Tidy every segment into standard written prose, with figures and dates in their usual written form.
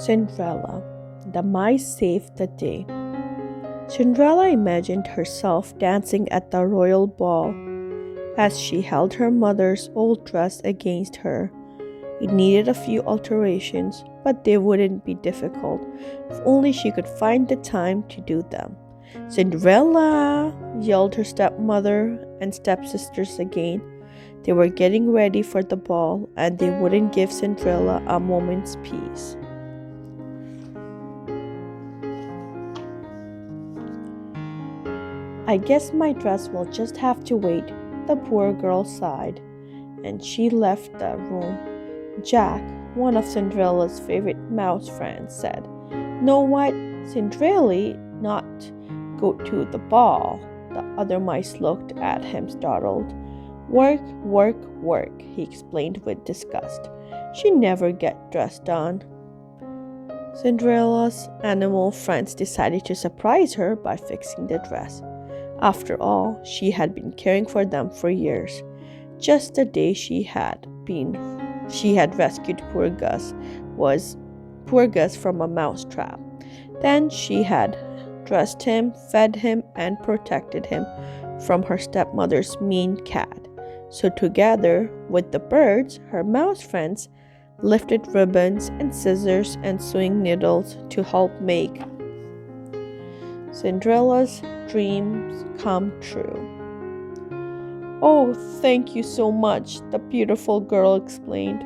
Cinderella. The mice saved the day. Cinderella imagined herself dancing at the royal ball as she held her mother's old dress against her. It needed a few alterations, but they wouldn't be difficult if only she could find the time to do them. Cinderella! Yelled her stepmother and stepsisters again. They were getting ready for the ball, and they wouldn't give Cinderella a moment's peace. I guess my dress will just have to wait, the poor girl sighed, and she left the room. Jack, one of Cinderella's favorite mouse friends, said, "Know what? Cinderella not go to the ball." The other mice looked at him startled. "Work, work, work," he explained with disgust. "She never get dressed on." Cinderella's animal friends decided to surprise her by fixing the dress. After all, she had been caring for them for years. Just the day she had rescued poor Gus from a mouse trap. Then she had dressed him, fed him, and protected him from her stepmother's mean cat. So together with the birds, her mouse friends lifted ribbons and scissors and sewing needles to help make Cinderella's dreams come true. "Oh, thank you so much," the beautiful girl explained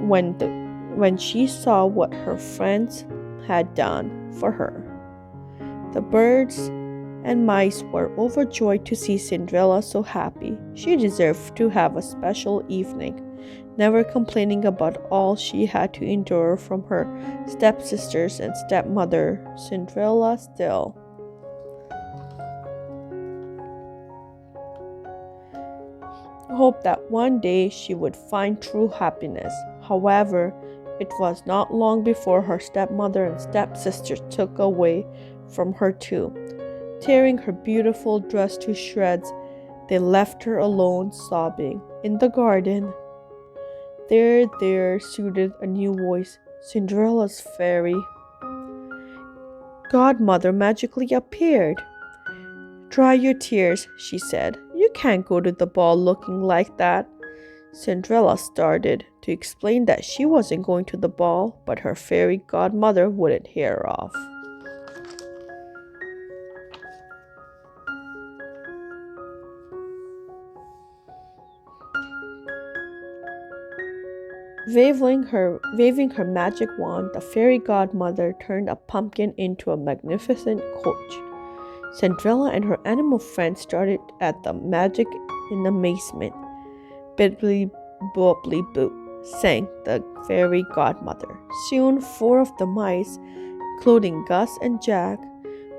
when she saw what her friends had done for her. The birds and mice were overjoyed to see Cinderella so happy. She deserved to have a special evening, never complaining about all she had to endure from her stepsisters and stepmother. Cinderella still hoped that one day she would find true happiness. However, it was not long before her stepmother and stepsister took away from her too. Tearing her beautiful dress to shreds, they left her alone, sobbing. In the garden, there soothed a new voice. Cinderella's fairy godmother magically appeared. "Dry your tears," she said. "You can't go to the ball looking like that." Cinderella started to explain that she wasn't going to the ball, but her fairy godmother wouldn't hear her off. Waving her magic wand, the fairy godmother turned a pumpkin into a magnificent coach. Cinderella and her animal friends started at the magic in amazement. "Bibbly bobbly boo," sang the fairy godmother. Soon 4 of the mice, including Gus and Jack,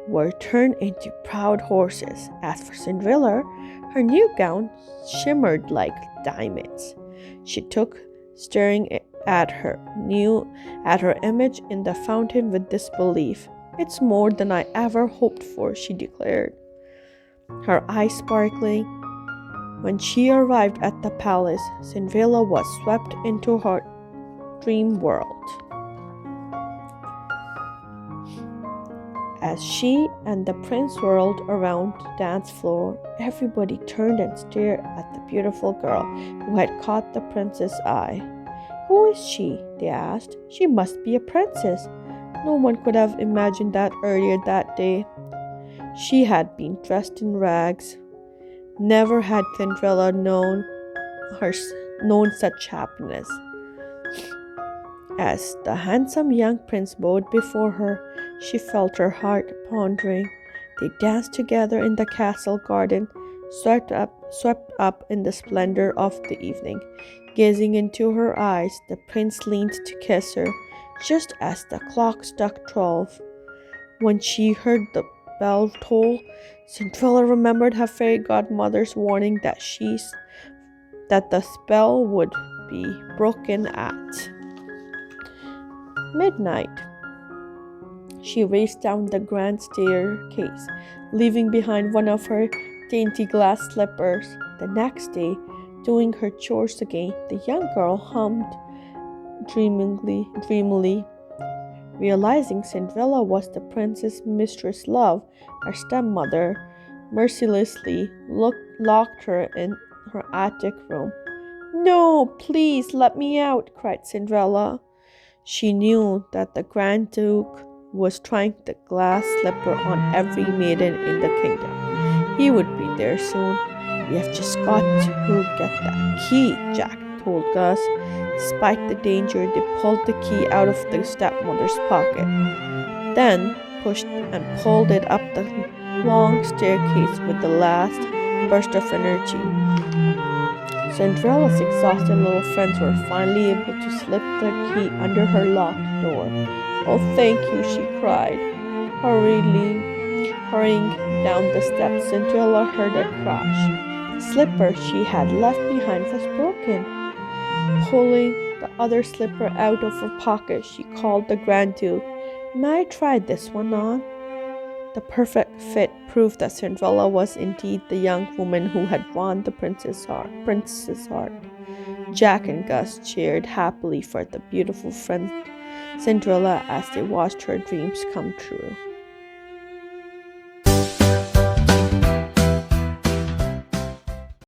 were turned into proud horses. As for Cinderella, her new gown shimmered like diamonds. She took staring at her image in the fountain with disbelief. "It's more than I ever hoped for," she declared, her eyes sparkling. When she arrived at the palace, Cinderella was swept into her dream world. As she and the prince whirled around the dance floor, everybody turned and stared at the beautiful girl who had caught the prince's eye. "Who is she?" they asked. "She must be a princess." No one could have imagined that earlier that day. She had been dressed in rags. Never had Cinderella known such happiness. As the handsome young prince bowed before her, she felt her heart pounding. They danced together in the castle garden, swept up in the splendor of the evening. Gazing into her eyes, the prince leaned to kiss her, just as the clock struck 12. When she heard the bell toll, Cinderella remembered her fairy godmother's warning that the spell would be broken at midnight. She raced down the grand staircase, leaving behind one of her dainty glass slippers. The next day, doing her chores again, the young girl hummed dreamily, Realizing Cinderella was the prince's mistress love, her stepmother mercilessly locked her in her attic room. "No, please let me out," cried Cinderella. She knew that the Grand Duke was trying the glass slipper on every maiden in the kingdom. He would be there soon. "We have just got to get that key," Jack told Gus. Despite the danger, they pulled the key out of the stepmother's pocket, then pushed and pulled it up the long staircase with the last burst of energy. Cinderella's exhausted little friends were finally able to slip the key under her locked door. "Oh, thank you," she cried. Hurrying down the steps, Cinderella heard a crash. The slipper she had left behind was broken. Pulling the other slipper out of her pocket, she called the Grand Duke. "May I try this one on?" The perfect fit proved that Cinderella was indeed the young woman who had won the prince's heart. Jack and Gus cheered happily for the beautiful friend Cinderella as they watched her dreams come true.